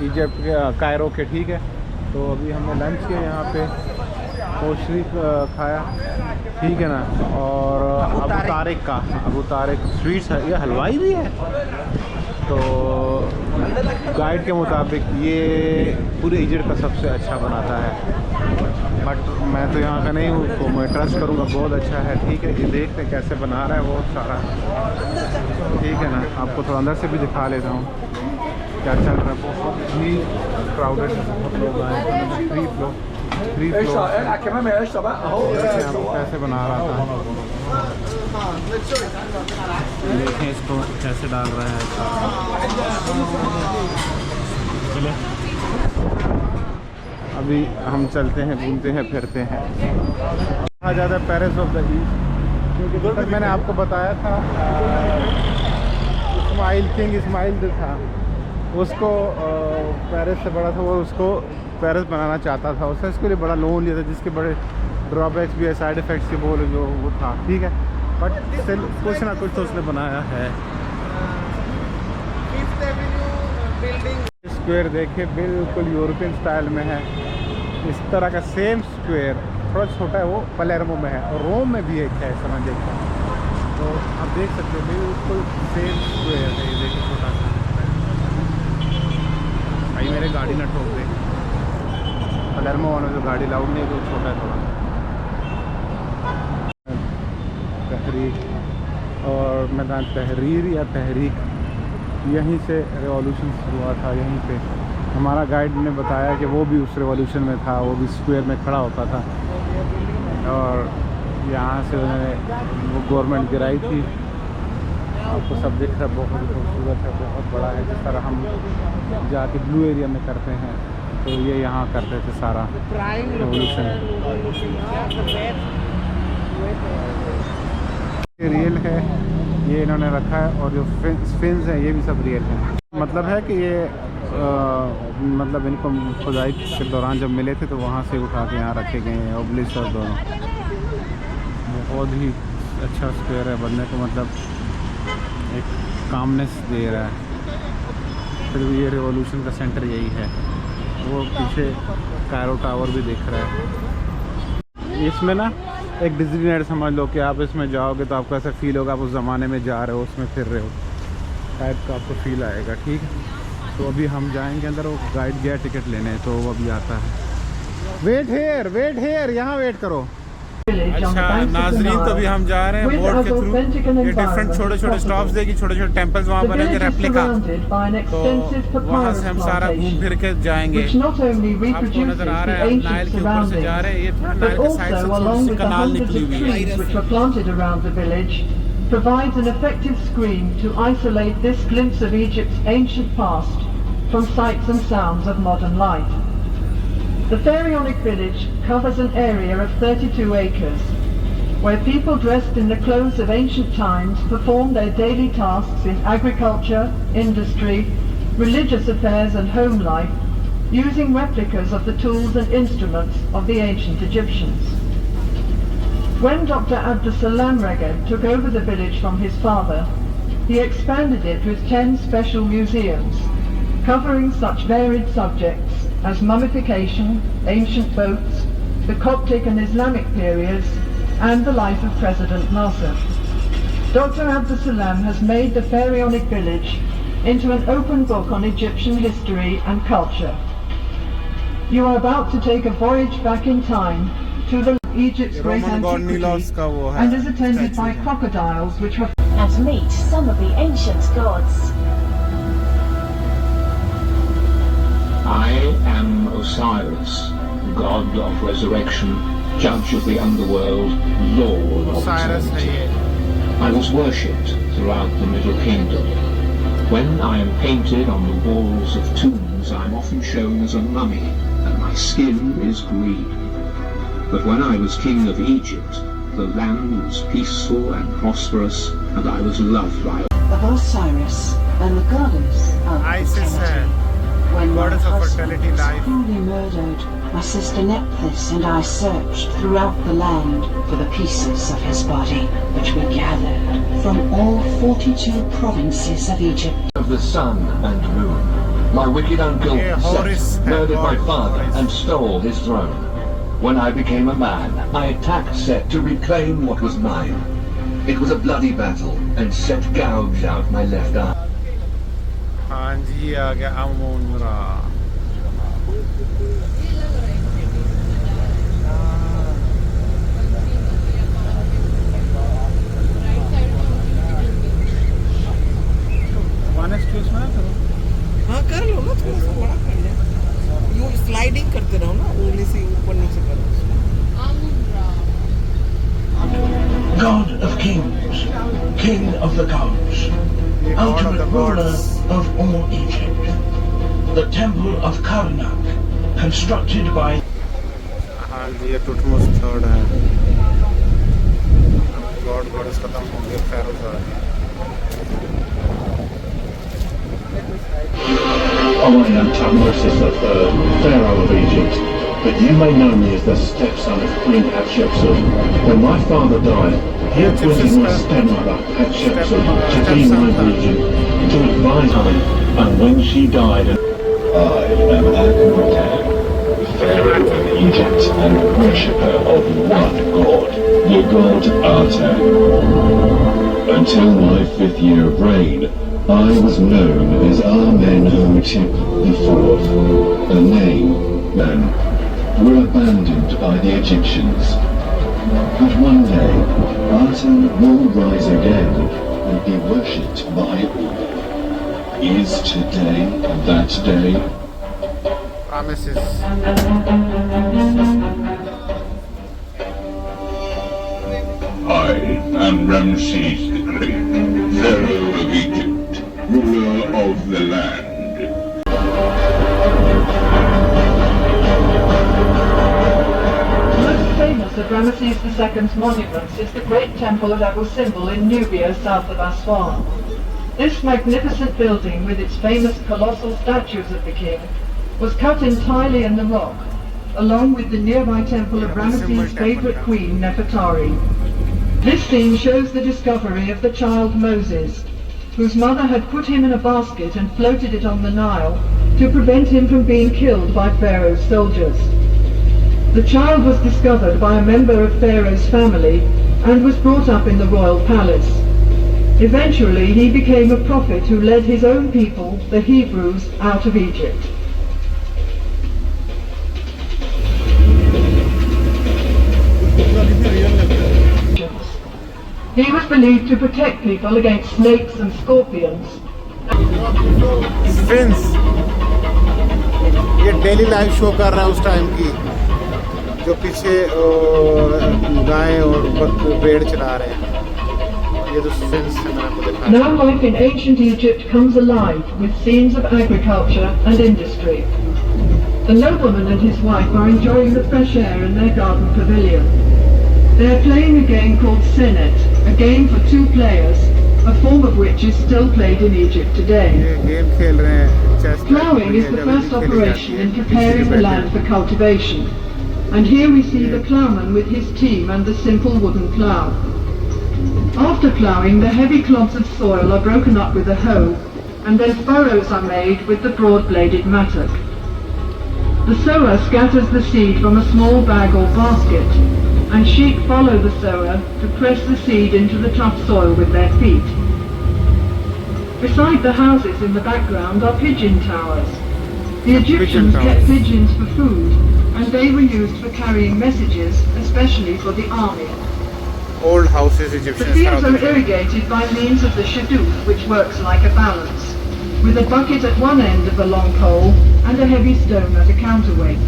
Egypt के Cairo के, ठीक है। तो अभी हमने लंच किया यहाँ पे, कोशरी खाया, ठीक है ना। और अबू तारिक स्वीट्स है, ये हलवाई भी है। तो गाइड के मुताबिक ये पूरे इजिप्ट का सबसे अच्छा बनाता है, बट मैं तो यहाँ का नहीं हूँ, तो मैं ट्रस्ट करूँगा बहुत अच्छा है, ठीक है। ये देखते हैं कैसे बना रहा है बहुत सारा, ठीक है ना। आपको थोड़ा अंदर से भी दिखा लेता हूँ क्या चल रहा है। बहुत ही क्राउडेड, बहुत लोग आए हैं। 3 फ्लोर कैसे बना रहा था, देखें इसको कैसे डाल रहा है। अभी हम चलते हैं, घूमते हैं, फिरते हैं। कहा जाता है पेरिस ऑफ द ईस्ट, क्योंकि मैंने आपको बताया था किंग इस्माइल जो था उसको पेरिस से बड़ा था, वो उसको पेरिस बनाना चाहता था। उसने इसके लिए बड़ा लोन लिया था, जिसके बड़े ड्रॉबैक्स भी है, साइड इफ़ेक्ट्स के बोले जो वो था, ठीक है। बट स्टिल कुछ ना कुछ तो उसने बनाया है। स्क्वायर देखिए, बिल्कुल यूरोपियन स्टाइल में है। इस तरह का सेम स्क्वायर, थोड़ा छोटा है, वो पलेर्मो में है और रोम में भी एक है, समझ देखिए। तो आप देख सकते हो बिल्कुल सेम स्क्वायर है। ये देखिए छोटा सा, भाई मेरे गाड़ी ना ठोक दे। पलेर्मो वालों जो गाड़ी लाउड नहीं है, तो छोटा है थोड़ा। तहरीक और मैदान तहरीर या तहरीक, यहीं से रिवॉल्यूशन हुआ था। यहीं पे हमारा गाइड ने बताया कि वो भी उस रिवॉल्यूशन में था, वो भी स्क्वायर में खड़ा होता था। और यहाँ से उन्होंने वो गवर्नमेंट गिराई थी। आपको सब दिख रहा है, बहुत खूबसूरत है, बहुत बड़ा है। जिस तरह हम जाके ब्लू एरिया में करते हैं, तो ये यहाँ करते थे सारा रिवॉल्यूशन। ये रियल है, ये इन्होंने रखा है। और जो फिन्स हैं ये भी सब रियल है। मतलब है कि ये मतलब इनको खुदाई के दौरान जब मिले थे तो वहाँ से उठा के यहाँ रखे गए हैं, ओब्लिस और दोनों। बहुत ही अच्छा स्क्वायर है, बनने को मतलब एक कामनेस दे रहा है। फिर भी ये रिवॉल्यूशन का सेंटर यही है। वो पीछे कायरो टावर भी दिख रहा है। इसमें ना एक डिज्नीलैंड समझ लो कि आप इसमें जाओगे तो आपको ऐसा फील होगा आप उस ज़माने में जा रहे हो, उसमें फिर रहे हो टाइप का आपको फील आएगा, ठीक है। तो अभी हम जाएंगे अंदर, वो गाइड गया टिकट लेने, तो वो अभी आता है। वेट हेयर, यहाँ वेट करो। अच्छा नाजरीन, तो अभी हम जा रहे हैं बोर्ड के थ्रू। ये डिफरेंट छोटे छोटे स्टॉप्स देगी, छोटे छोटे टेम्पल्स वहाँ बनेंगे रेप्लिका। तो वहाँ से हम सारा घूम फिर के जाएंगे। आपको नजर आ रहा है नाइल के ऊपर से जा रहे हैं। ये थोड़ा नाइल के साइड से थोड़ी सी कनाल निकली हुई है। Provides an effective screen to isolate this glimpse of Egypt's ancient past from sights and sounds of modern life. The Pharaonic village covers an area of 32 acres, where people dressed in the clothes of ancient times perform their daily tasks in agriculture, industry, religious affairs and home life, using replicas of the tools and instruments of the ancient Egyptians. When Dr. Abdusalam Reged took over the village from his father, he expanded it with 10 special museums, covering such varied subjects as mummification, ancient boats, the Coptic and Islamic periods, and the life of President Nasser. Dr. Abdusalam has made the Pharaonic village into an open book on Egyptian history and culture. You are about to take a voyage back in time to the Egypt's great antiquity and is attended by crocodiles which were and meet some of the ancient gods. I am Osiris, god of resurrection, judge of the underworld, lord of eternity. I was worshipped throughout the Middle Kingdom. When I am painted on the walls of tombs, I am often shown as a mummy, and my skin is green. But when I was king of Egypt, the land was peaceful and prosperous, and I was loved by of Osiris and the goddess of fertility. When my husband was cruelly murdered, my sister Nephthys and I searched throughout the land for the pieces of his body, which we gathered from all 42 provinces of Egypt. of the sun and moon. My wicked uncle Set murdered my father and stole his throne. When I became a man, I attacked Set to reclaim what was mine. It was a bloody battle, and Set gouged out my left eye. हाँ जी आ गया अमुनरा। हाँ कर लो ना, थोड़ा सा बड़ा कर ले, यूँ स्लाइडिंग करते रहो ना, उंगली से ऊपर नीचे करो। God of kings, king of the gods, ultimate ruler of all Egypt. The temple of Karnak, constructed by... हाँ जी ये टुटमोस थर्ड है। गॉड गॉडेस खत्म हो गए, फेरोज आ गए। I am Tutmosis III, Pharaoh of Egypt, but you may know me as the stepson of Queen Hatshepsut. When my father died, he appointed my stepmother Hatshepsut to be my regent, to advise me, and when she died... I am Akhenaten, Pharaoh of Egypt and worshipper of one god, the god Aten. Until my 5th year of reign, I was known as Amenhotep IV, a name men were abandoned by the Egyptians. But one day, Aten will rise again and be worshipped by all. Is today that day? Promises. I am Ramses III, Pharaoh of Egypt, ruler of the land. Most famous of Ramesses II's monuments is the Great Temple of Abu Simbel in Nubia, south of Aswan. This magnificent building, with its famous colossal statues of the king, was cut entirely in the rock, along with the nearby temple of Ramesses' favourite queen, Nefertari. This scene shows the discovery of the child Moses, whose mother had put him in a basket and floated it on the Nile to prevent him from being killed by Pharaoh's soldiers. The child was discovered by a member of Pharaoh's family and was brought up in the royal palace. Eventually he became a prophet who led his own people, the Hebrews, out of Egypt. He was believed to protect people against snakes and scorpions. Sphinx ये daily live show कर रहा है उस time की, जो पीछे गाय और भेड़ चला रहे हैं। ये तो स्फिंक्स है, मैं आपको दिखा रहा हूं। Now life in ancient Egypt comes alive with scenes of agriculture and industry. The nobleman and his wife are enjoying the fresh air in their garden pavilion. They are playing a game called Senet, a game for 2 players, a form of which is still played in Egypt today. ये game खेल रहे हैं chess. Ploughing is the first operation in preparing the land for cultivation. And here we see the ploughman with his team and the simple wooden plough. After ploughing, the heavy clods of soil are broken up with a hoe, and then furrows are made with the broad-bladed mattock. The sower scatters the seed from a small bag or basket, and sheep follow the sower to press the seed into the tough soil with their feet. Beside the houses in the background are pigeon towers. The Egyptians kept pigeons for food, and they were used for carrying messages, especially for the army. Old houses The Egyptian fields are irrigated by means of the shadoof, which works like a balance, with a bucket at one end of a long pole and a heavy stone as a counterweight.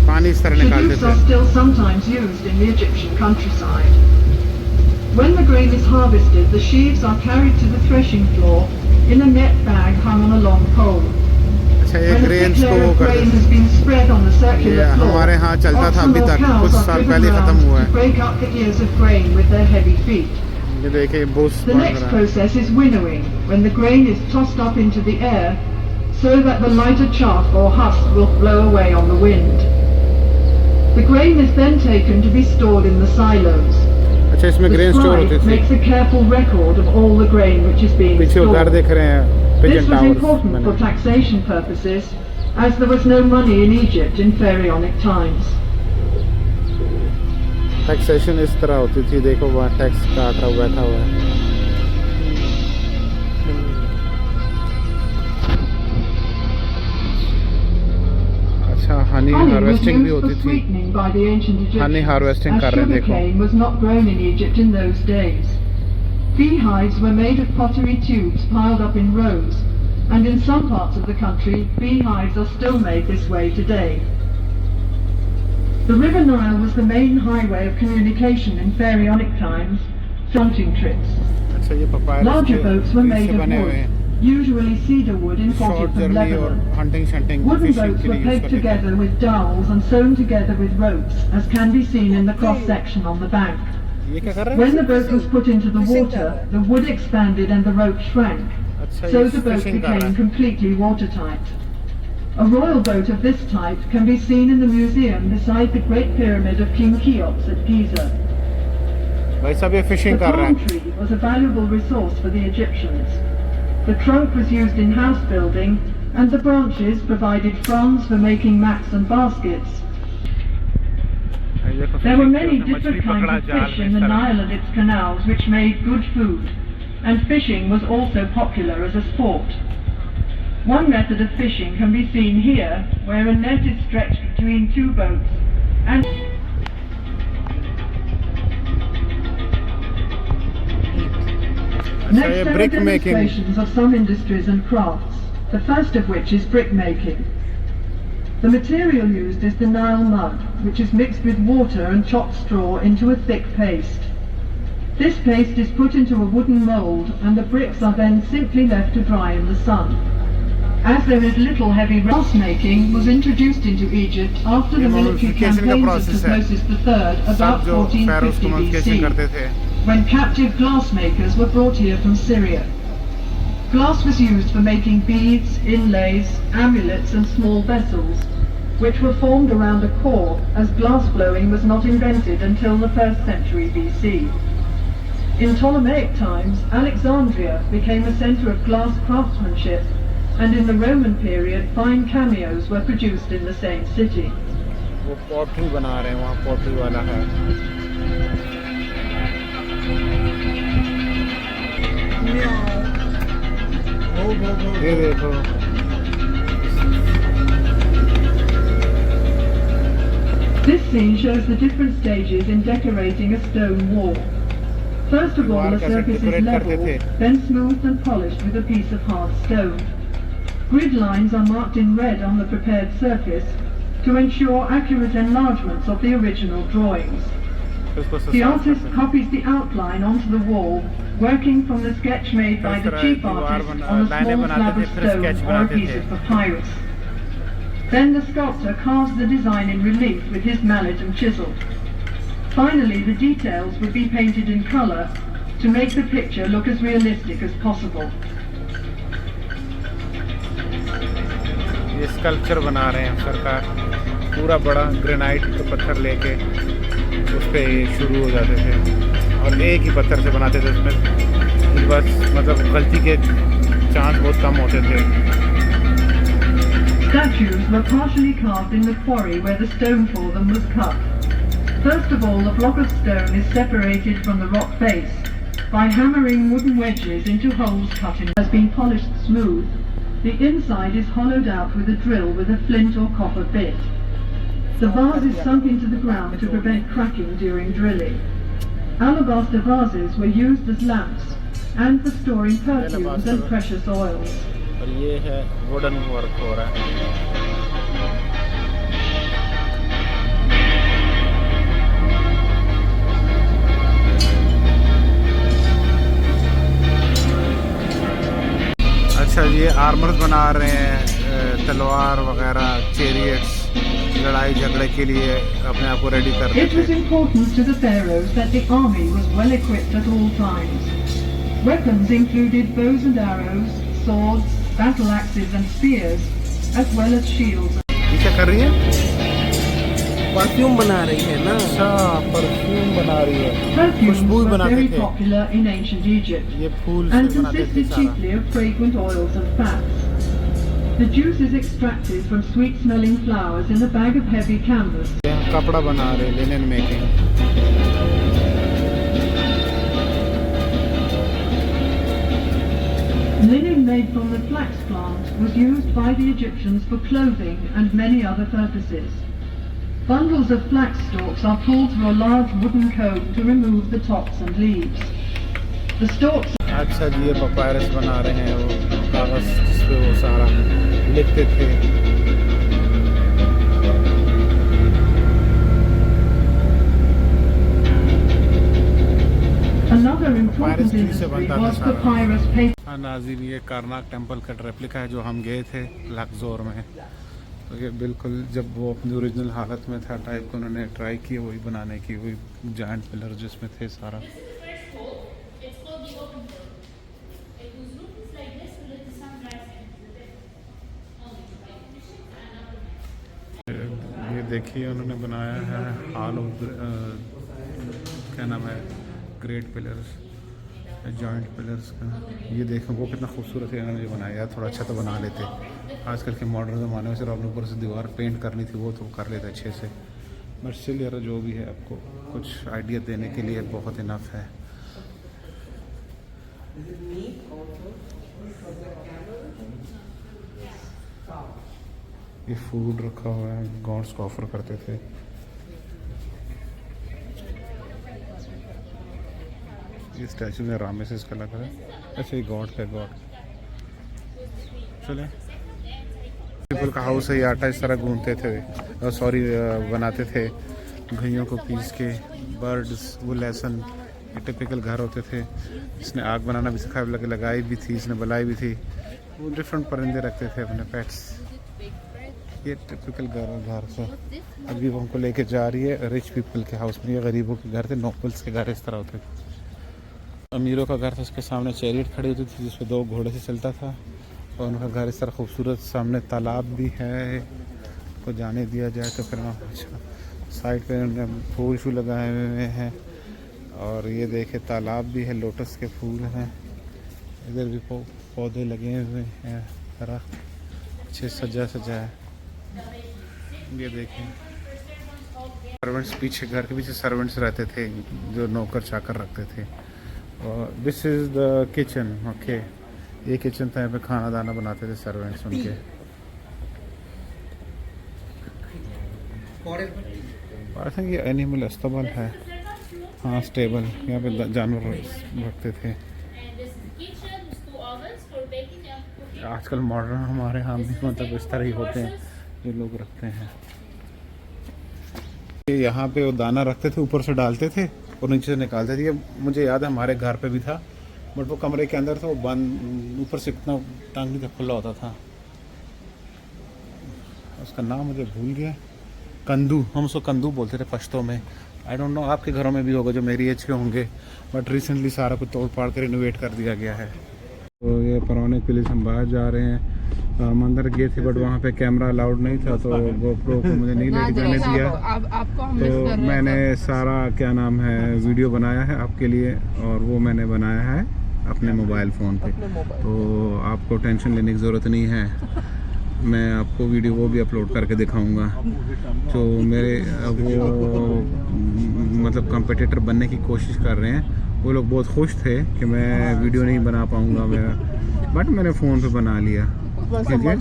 पानी इस तरह निकालते Shadoofs थे। are still sometimes used in the Egyptian countryside. When the grain is harvested, the sheaves are carried to the threshing floor in a net bag hung on a long pole. अच्छा ये When a grains thick को layer वो of करते grain थे। has been spread on the ये circular floor, हमारे यहाँ चलता था oxen अभी or तक, cows कुछ are साल driven पहले खत्म round हुआ to है। break up the ears of grain with their heavy feet. ये देखिए बूस्ट The बन next रहा है। process is winnowing, when the grain is tossed up into the air so that the lighter chaff or husk will blow away on the wind. The grain is then taken to be stored in the silos. अच्छा इसमें The grain store scribe होते थे। makes a careful record of all the grain which is being पीछे वो घर stored. देख रहे हैं, This was important for taxation purposes, as there was no money in Egypt in pharaonic times. Taxation इस तरह होती थी, देखो वहाँ टैक्स काट रहा बैठा हुआ है। अच्छा, हनी हार्वेस्टिंग भी होती थी। हनी हार्वेस्टिंग कर रहे हैं, देखो। was not grown in Egypt in those days. Beehives were made of pottery tubes piled up in rows, and in some parts of the country, beehives are still made this way today. The River Nile was the main highway of communication in pharaonic times, fronting trips. अच्छा, ये papyrus Larger boats were made of wood, usually cedar wood imported from Lebanon. Wooden boats were pegged together with dowels and sewn together with ropes, as can be seen in the cross-section on the bank. When the boat was put into the water, the wood expanded and the rope shrank, so the boat became completely watertight. A royal boat of this type can be seen in the museum beside the Great Pyramid of King Cheops at Giza. The palm tree was a valuable resource for the Egyptians. The trunk was used in house building, and the branches provided fronds for making mats and baskets. There were many different kinds of fish in the Nile and its canals which made good food, and fishing was also popular as a sport. One method of fishing can be seen here, where a net is stretched between two boats and next are demonstrations of some industries and crafts, the first of which is brickmaking. The material used is the Nile mud, which is mixed with water and chopped straw into a thick paste. This paste is put into a wooden mould, and the bricks are then simply left to dry in the sun. As there is little heavy glassmaking was introduced into Egypt after the military campaigns of Tutmosis III about 1450 BC, when captive glassmakers were brought here from Syria. Glass was used for making beads, inlays, amulets and small vessels, which were formed around a core, as glass blowing was not invented until the 1st century BC. In Ptolemaic times, Alexandria became a centre of glass craftsmanship, and in the Roman period, fine cameos were produced in the same city. वो pottery बना रहे हैं, वहाँ pottery वाला है। ये देखो। This scene shows the different stages in decorating a stone wall. First of all, the surface is level, then smoothed and polished with a piece of hard stone. Grid lines are marked in red on the prepared surface to ensure accurate enlargements of the original drawings. The artist copies the outline onto the wall, working from the sketch made by the chief artist on a small slab of stone or a piece of papyrus. Then the sculptor carves the design in relief with his mallet and chisel. Finally, the details would be painted in colour to make the picture look as realistic as possible. ये sculpture बना रहे हैं सरकार, पूरा बड़ा granite का पत्थर लेके उस पे शुरू हो जाते थे और एक ही पत्थर से बनाते थे, उसमें बस मतलब गलती के चांस बहुत कम होते थे। Statues were partially carved in the quarry where the stone for them was cut. First of all, a block of stone is separated from the rock base by hammering wooden wedges into holes cut in. It has been polished smooth. The inside is hollowed out with a drill with a flint or copper bit. The vase is sunk into the ground to prevent cracking during drilling. Alabaster vases were used as lamps and for storing perfumes and precious oils. और ये है wooden work हो रहा है। अच्छा, ये armours बना रहे हैं, तलवार वगैरह, चैरियट्स, लड़ाई झगड़े के लिए अपने आप को रेडी कर रहे थे। It was important to the pharaohs that the army was well equipped at all times. Weapons included bows and arrows, swords, battle axes and spears, as well as shields. ये क्या कर रही है? परफ्यूम बना रही है ना। अच्छा, परफ्यूम बना रही है। Perfumes खुशबू were बनाते very थे। popular in ancient Egypt ये फूल and से बनाते थे consisted सारा। chiefly of fragrant oils and fats. The juice is extracted from sweet-smelling flowers in a bag of heavy canvas. यहाँ कपड़ा बना रहे, linen making. Linen made from the flax plant was used by the Egyptians for clothing and many other purposes. Bundles of flax stalks are pulled through a large wooden comb to remove the tops and leaves. The stalks अच्छा जी, ये papyrus बना रहे हैं, वो कागज जिस पे वो सारा लिखते थे। Another important industry was papyrus paper. हाँ नाज़रीन, ये कारनाक टेम्पल का रेप्लिका है जो हम गए थे लक्सोर में। तो ये बिल्कुल जब वो अपनी ओरिजिनल हालत में था टाइप को उन्होंने ट्राई किया वही बनाने की, वही जायंट पिलर जिसमें थे सारा। ये देखिए उन्होंने बनाया है हॉल ऑफ क्या नाम है, ग्रेट पिलर्स, जॉइंट पिलर्स का। ये देखो वो कितना खूबसूरत है इन्होंने जो बनाया। यार थोड़ा अच्छा तो बना लेते, आजकल के मॉडर्न ज़माने में सिर्फ अपने ऊपर से दीवार पेंट करनी थी, वो तो कर लेते अच्छे से। बट स्टिल यार जो भी है आपको कुछ आइडिया देने के लिए बहुत इनफ है। ये फूड रखा हुआ है, गॉड्स को ऑफर करते थे। ये स्टैचू में रामेसिस का लगा है। अच्छा ये गॉड का गॉड। चले पीपल का हाउस है, ये आटा इस तरह गूंथते थे, सॉरी बनाते थे घइयों को पीस के। बर्ड्स, वो लहसन, ये टिपिकल घर होते थे। इसने आग बनाना भी सिखाया, लगाई भी थी, इसने बुलाई भी थी। वो डिफरेंट परिंदे रखते थे अपने पेट्स। ये टिपिकल घर से अभी वो हमको लेके जा रही है रिच पीपल के हाउस में। ये गरीबों के घर थे, नोबल्स के घर इस तरह होते थे। अमीरों का घर था, उसके सामने चैरियट खड़ी होती थी जिसपे 2 घोड़े से चलता था। और उनका घर इस तरह खूबसूरत, सामने तालाब भी है, को जाने दिया जाए तो फिर अच्छा। साइड पे उन्होंने फूल शूल लगाए हुए हैं और ये देखे तालाब भी है, लोटस के फूल हैं। इधर भी पौधे लगे हुए हैं, दरख्त अच्छे सजा है। ये देखें सर्वेंट्स, पीछे घर के पीछे सर्वेंट्स रहते थे जो नौकर चाकर रखते थे। और this is the kitchen. Okay, ये किचन था, यहाँ पे खाना दाना बनाते थे सर्वेंट्स उनके। आई थिंक ये एनिमल अस्तबल है, हाँ स्टेबल, यहाँ पे जानवर रखते थे। आजकल मॉडर्न हमारे यहाँ भी मतलब इस तरह ही होते हैं जो लोग रखते हैं। यहाँ पे वो दाना रखते थे, ऊपर से डालते थे और नीचे से निकालते थे। ये मुझे याद है हमारे घर पे भी था, बट वो कमरे के अंदर था, वो बंद, ऊपर से इतना टांगनी तक खुला होता था। उसका नाम मुझे भूल गया। कंदू, हम उसको कंदू बोलते थे पश्तो में। आई डोंट नो आपके घरों में भी होगा जो मेरी एज के होंगे, बट रिसेंटली सारा कुछ तोड़ फाड़ कर रिनोवेट कर दिया गया है। तो ये पुराने किले से हम बाहर जा रहे हैं। हम अंदर गए थे बट वहाँ पे कैमरा अलाउड नहीं था, तो गोप्रो को मुझे नहीं लेके जाने दिया। तो मैंने सारा क्या नाम है वीडियो बनाया है आपके लिए, और वो मैंने बनाया है अपने मोबाइल फ़ोन पे। तो आपको टेंशन लेने की ज़रूरत नहीं है, मैं आपको वीडियो वो भी अपलोड करके दिखाऊंगा। तो मेरे वो मतलब कंपटीटर बनने की कोशिश कर रहे हैं, वो लोग बहुत खुश थे कि मैं वीडियो नहीं बना पाऊंगा मेरा, बट मैंने फ़ोन पे बना लिया, ठीक है।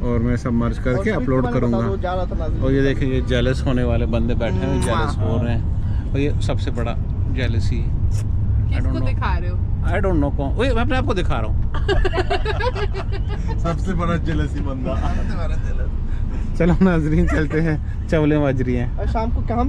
और मैं सब मर्ज करके अपलोड करूंगा। और ये देखिए, ये जेलस होने वाले बंदे बैठे हैं, जेलस हो रहे हैं। और ये सबसे बड़ा जेलसी, किसको दिखा रहे हो? आई डोंट नो कौन, मैं अपने आप को दिखा रहा हूँ। सबसे बड़ा जेलसी बंदा। चलो नाजरीन चलते हैं, चवले बज रही हैं। शाम को कहाँ